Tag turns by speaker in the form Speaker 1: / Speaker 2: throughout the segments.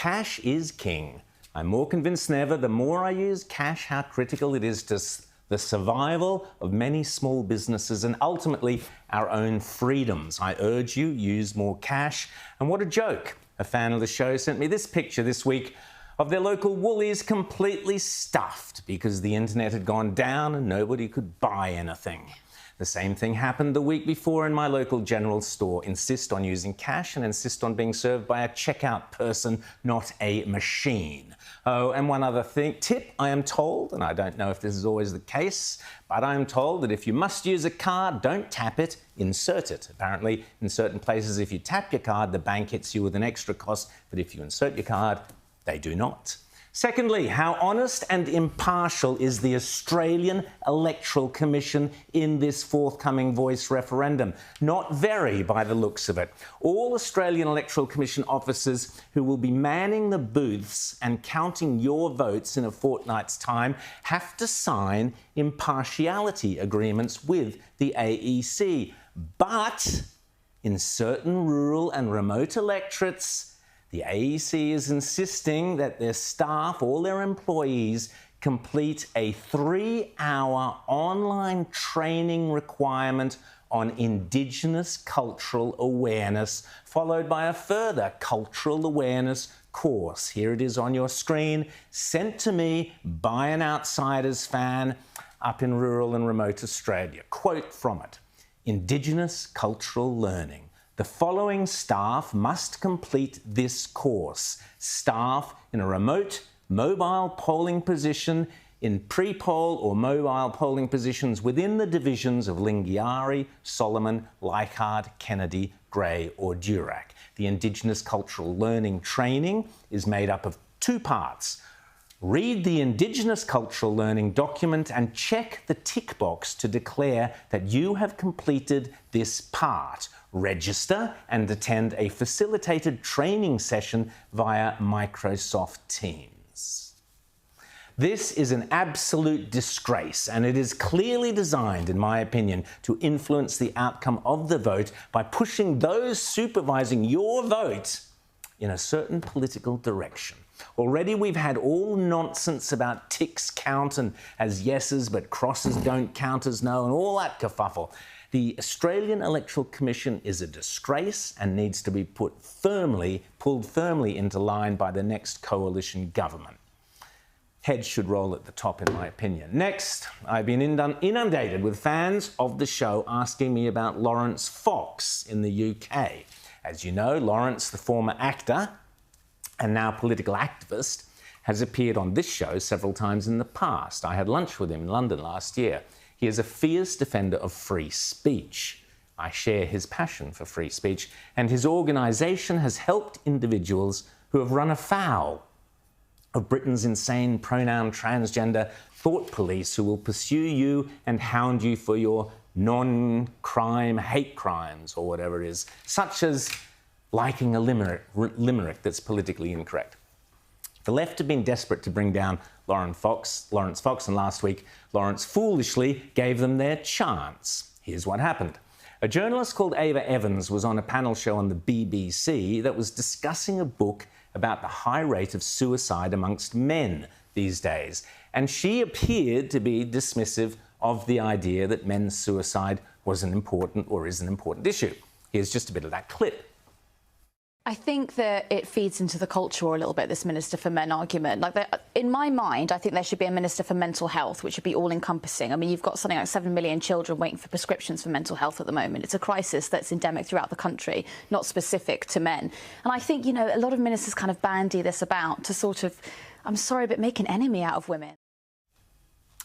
Speaker 1: Cash is king. I'm more convinced than ever, the more I use cash, how critical it is to the survival of many small businesses and ultimately our own freedoms. I urge you, use more cash. And what a joke. A fan of the show sent me this picture this week of their local Woolies completely stuffed because the internet had gone down and nobody could buy anything. The same thing happened the week before in my local general store. Insist on using cash and insist on being served by a checkout person, not a machine. Oh, and one other tip, I am told, and I don't know if this is always the case, but I am told that if you must use a card, don't tap it, insert it. Apparently, in certain places, if you tap your card, the bank hits you with an extra cost, but if you insert your card, they do not. Secondly, how honest and impartial is the Australian Electoral Commission in this forthcoming Voice referendum? Not very, by the looks of it. All Australian Electoral Commission officers who will be manning the booths and counting your votes in a fortnight's time have to sign impartiality agreements with the AEC. But in certain rural and remote electorates, the AEC is insisting that their staff, all their employees, complete a 3-hour online training requirement on Indigenous cultural awareness, followed by a further cultural awareness course. Here it is on your screen, sent to me by an Outsiders fan up in rural and remote Australia. Quote from it: Indigenous cultural learning. The following staff must complete this course. Staff in a remote, mobile polling position, in pre-poll or mobile polling positions within the divisions of Lingiari, Solomon, Leichhardt, Kennedy, Grey or Durack. The Indigenous Cultural Learning training is made up of 2 parts. Read the Indigenous Cultural Learning document and check the tick box to declare that you have completed this part. Register and attend a facilitated training session via Microsoft Teams. This is an absolute disgrace, and it is clearly designed, in my opinion, to influence the outcome of the vote by pushing those supervising your vote in a certain political direction. Already we've had all nonsense about ticks count and as yeses, but crosses don't count as no, and all that kerfuffle. The Australian Electoral Commission is a disgrace and needs to be pulled firmly into line by the next coalition government. Heads should roll at the top, in my opinion. Next, I've been inundated with fans of the show asking me about Laurence Fox in the UK. As you know, Laurence, the former actor and now political activist, has appeared on this show several times in the past. I had lunch with him in London last year. He is a fierce defender of free speech. I share his passion for free speech, and his organisation has helped individuals who have run afoul of Britain's insane pronoun transgender thought police who will pursue you and hound you for your non-crime hate crimes or whatever it is, such as liking a limerick that's politically incorrect. The left have been desperate to bring down Laurence Fox, and last week Laurence foolishly gave them their chance. Here's what happened. A journalist called Ava Evans was on a panel show on the BBC that was discussing a book about the high rate of suicide amongst men these days, and she appeared to be dismissive of the idea that men's suicide was an important or is an important issue. Here's just a bit of that clip.
Speaker 2: I think that it feeds into the culture a little bit, this Minister for Men argument. In my mind, I think there should be a Minister for Mental Health, which should be all-encompassing. I mean, you've got something like 7 million children waiting for prescriptions for mental health at the moment. It's a crisis that's endemic throughout the country, not specific to men. And I think, a lot of ministers kind of bandy this about to sort of, I'm sorry, but make an enemy out of women.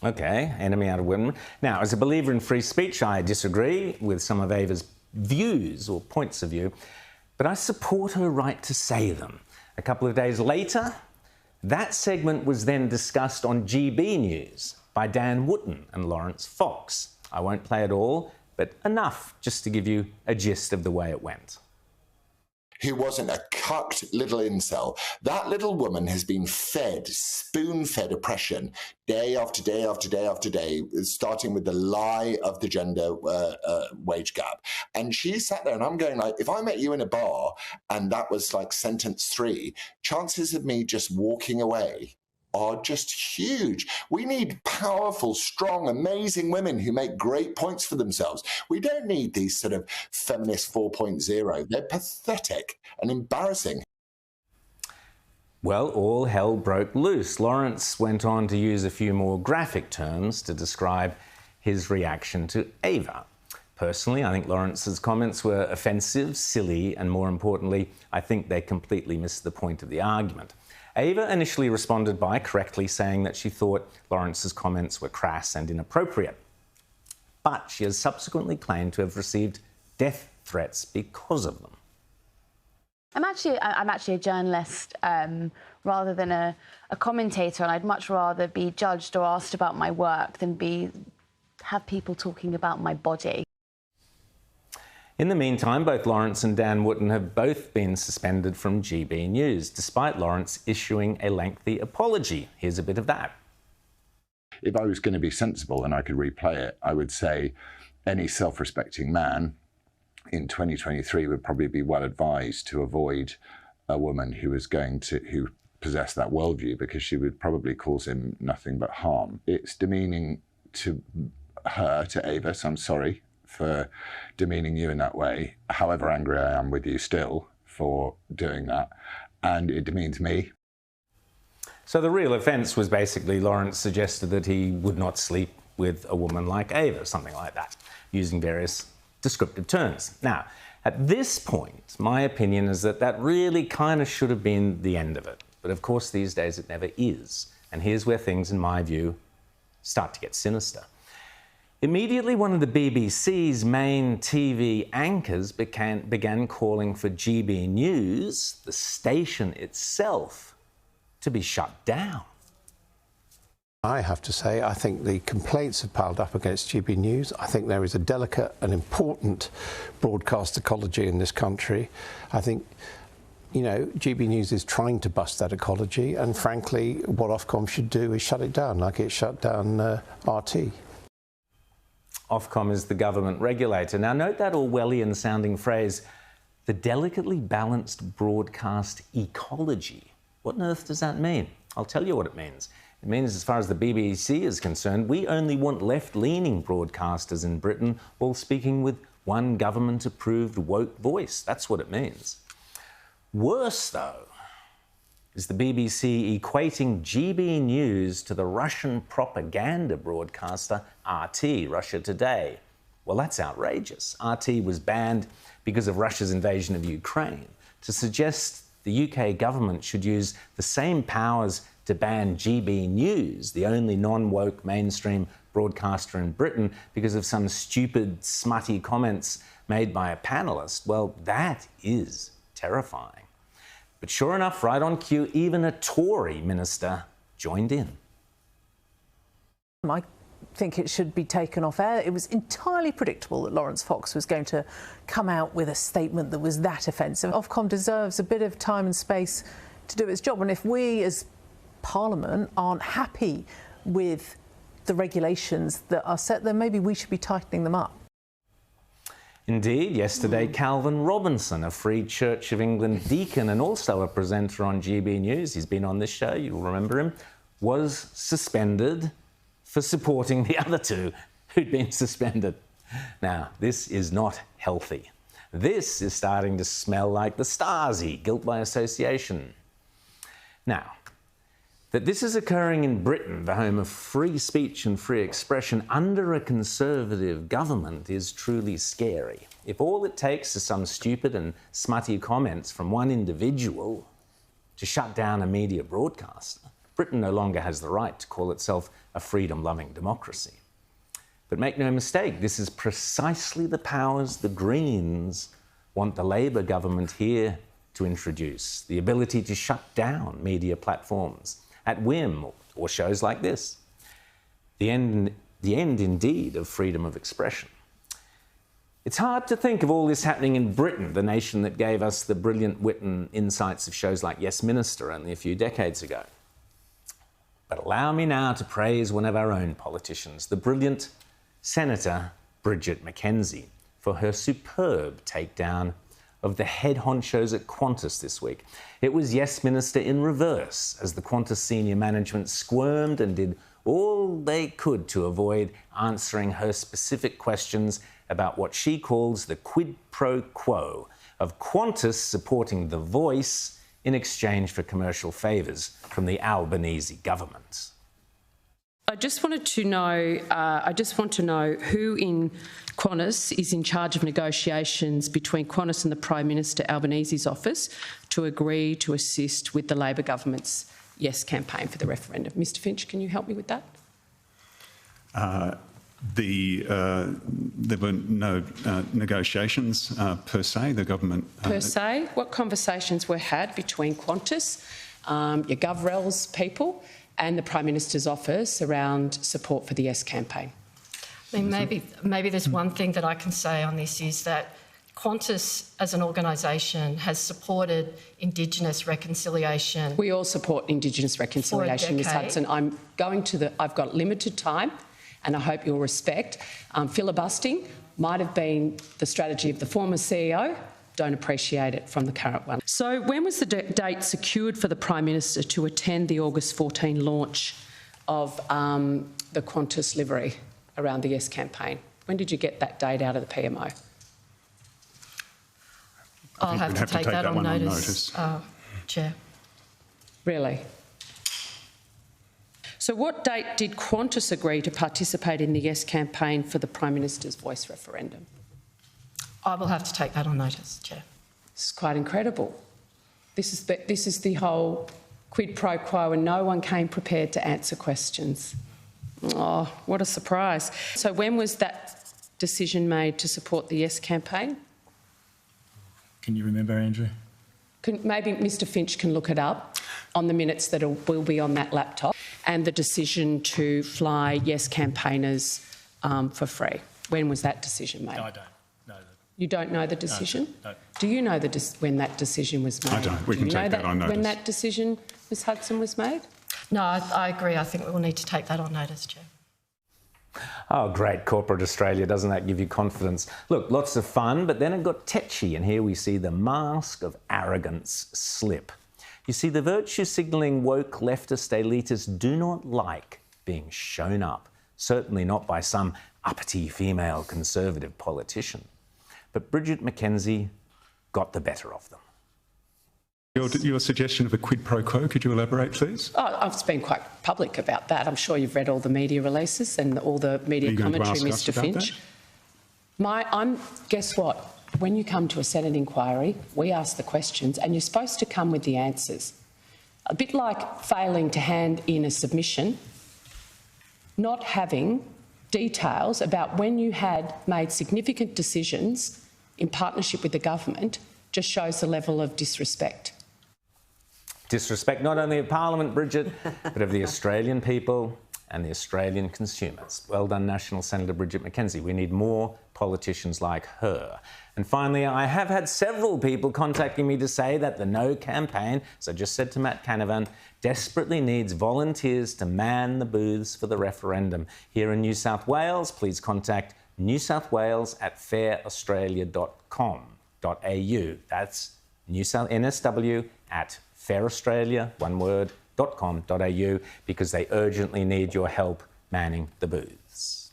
Speaker 1: OK, enemy out of women. Now, as a believer in free speech, I disagree with some of Ava's views or points of view, but I support her right to say them. A couple of days later, that segment was then discussed on GB News by Dan Wootton and Laurence Fox. I won't play it all, but enough just to give you a gist of the way it went.
Speaker 3: who wasn't a cucked little incel. That little woman has been fed, spoon-fed oppression day after day after day after day, starting with the lie of the gender wage gap. And she sat there, and I'm going like, if I met you in a bar and that was like sentence 3, chances of me just walking away are just huge. We need powerful, strong, amazing women who make great points for themselves. We don't need these sort of feminist 4.0. They're pathetic and embarrassing.
Speaker 1: Well, all hell broke loose. Lawrence went on to use a few more graphic terms to describe his reaction to Ava. Personally, I think Lawrence's comments were offensive, silly, and more importantly, I think they completely missed the point of the argument. Ava initially responded by correctly saying that she thought Lawrence's comments were crass and inappropriate. But she has subsequently claimed to have received death threats because of them.
Speaker 2: I'm actually a journalist rather than a commentator, and I'd much rather be judged or asked about my work than have people talking about my body.
Speaker 1: In the meantime, both Lawrence and Dan Wootton have both been suspended from GB News, despite Lawrence issuing a lengthy apology. Here's a bit of that.
Speaker 4: If I was going to be sensible and I could replay it, I would say any self-respecting man in 2023 would probably be well advised to avoid a woman who possessed that worldview, because she would probably cause him nothing but harm. It's demeaning to her, to Ava, so I'm sorry for demeaning you in that way, however angry I am with you still for doing that, and it demeans me.
Speaker 1: So the real offence was basically Lawrence suggested that he would not sleep with a woman like Ava, something like that, using various descriptive terms. Now, at this point, my opinion is that that really kind of should have been the end of it. But of course, these days it never is. And here's where things, in my view, start to get sinister. Immediately, one of the BBC's main TV anchors began calling for GB News, the station itself, to be shut down.
Speaker 5: I have to say, I think the complaints have piled up against GB News. I think there is a delicate and important broadcast ecology in this country. I think, you know, GB News is trying to bust that ecology, and frankly, what Ofcom should do is shut it down, like it shut down RT.
Speaker 1: Ofcom is the government regulator. Now, note that Orwellian-sounding phrase, the delicately balanced broadcast ecology. What on earth does that mean? I'll tell you what it means. It means, as far as the BBC is concerned, we only want left-leaning broadcasters in Britain all speaking with one government-approved woke voice. That's what it means. Worse, though, is the BBC equating GB News to the Russian propaganda broadcaster RT, Russia Today. Well, that's outrageous. RT was banned because of Russia's invasion of Ukraine. To suggest the UK government should use the same powers to ban GB News, the only non-woke mainstream broadcaster in Britain, because of some stupid, smutty comments made by a panellist, well, that is terrifying. But sure enough, right on cue, even a Tory minister joined in.
Speaker 6: I think it should be taken off air. It was entirely predictable that Lawrence Fox was going to come out with a statement that was that offensive. Ofcom deserves a bit of time and space to do its job, and if we as Parliament aren't happy with the regulations that are set, then maybe we should be tightening them up.
Speaker 1: Indeed, yesterday, Calvin Robinson, a Free Church of England deacon and also a presenter on GB News, he's been on this show, you'll remember him, was suspended for supporting the other two who'd been suspended. Now, this is not healthy. This is starting to smell like the Stasi, guilt by association. Now, that this is occurring in Britain, the home of free speech and free expression, under a Conservative government is truly scary. If all it takes is some stupid and smutty comments from one individual to shut down a media broadcaster, Britain no longer has the right to call itself a freedom-loving democracy. But make no mistake, this is precisely the powers the Greens want the Labour government here to introduce, the ability to shut down media platforms at whim, or shows like this. The end indeed of freedom of expression. It's hard to think of all this happening in Britain, the nation that gave us the brilliant wit and insights of shows like Yes Minister only a few decades ago. But allow me now to praise one of our own politicians, the brilliant Senator Bridget McKenzie, for her superb takedown of the head honchos at Qantas this week. It was Yes Minister in reverse, as the Qantas senior management squirmed and did all they could to avoid answering her specific questions about what she calls the quid pro quo of Qantas supporting The Voice in exchange for commercial favours from the Albanese government.
Speaker 7: I just want to know who in Qantas is in charge of negotiations between Qantas and the Prime Minister Albanese's office to agree to assist with the Labor government's Yes campaign for the referendum. Mr Finch, can you help me with that?
Speaker 8: There were no negotiations per se. The government...
Speaker 7: Per se? What conversations were had between Qantas, your GovRel's people and the Prime Minister's office around support for the Yes campaign?
Speaker 9: I mean, maybe there's one thing that I can say on this is that Qantas as an organisation has supported Indigenous reconciliation.
Speaker 7: We all support Indigenous reconciliation, Ms Hudson. I've got limited time and I hope you'll respect. Filibustering might have been the strategy of the former CEO. Don't appreciate it from the current one. So when was the date secured for the Prime Minister to attend the August 14 launch of the Qantas livery around the Yes campaign? When did you get that date out of the PMO?
Speaker 9: I'll have to take that on notice, Chair.
Speaker 7: Really? So what date did Qantas agree to participate in the Yes campaign for the Prime Minister's Voice referendum?
Speaker 9: I will have to take that on notice, Chair.
Speaker 7: This is quite incredible. This is the whole quid pro quo and no one came prepared to answer questions. Oh, what a surprise. So when was that decision made to support the Yes campaign?
Speaker 10: Can you remember, Andrew?
Speaker 7: Maybe Mr Finch can look it up on the minutes that will be on that laptop, and the decision to fly Yes campaigners for free. When was that decision made?
Speaker 10: No, I don't know.
Speaker 7: You don't know the decision?
Speaker 10: No.
Speaker 7: Do you know when that decision was made?
Speaker 8: I don't. We can take that on notice.
Speaker 7: When that decision, Ms Hudson, was made?
Speaker 9: No, I agree. I think we will need to take that on notice, Chair.
Speaker 1: Oh, great, corporate Australia. Doesn't that give you confidence? Look, lots of fun, but then it got tetchy, and here we see the mask of arrogance slip. You see, the virtue signalling woke leftist elitists do not like being shown up, certainly not by some uppity female conservative politician. But Bridget McKenzie got the better of them.
Speaker 8: Your suggestion of a quid pro quo, could you elaborate, please?
Speaker 7: Oh, I've been quite public about that. I'm sure you've read all the media releases and all the media commentary, Mr Finch. Guess what? When you come to a Senate inquiry, we ask the questions and you're supposed to come with the answers. A bit like failing to hand in a submission, not having details about when you had made significant decisions in partnership with the government just shows the level of disrespect.
Speaker 1: Disrespect not only of Parliament, Bridget, but of the Australian people and the Australian consumers. Well done, National Senator Bridget McKenzie. We need more politicians like her. And finally, I have had several people contacting me to say that the No campaign, as I just said to Matt Canavan, desperately needs volunteers to man the booths for the referendum. Here in New South Wales, please contact newsouthwales@fairaustralia.com.au. That's NSW@fairaustralia.com.au, because they urgently need your help manning the booths.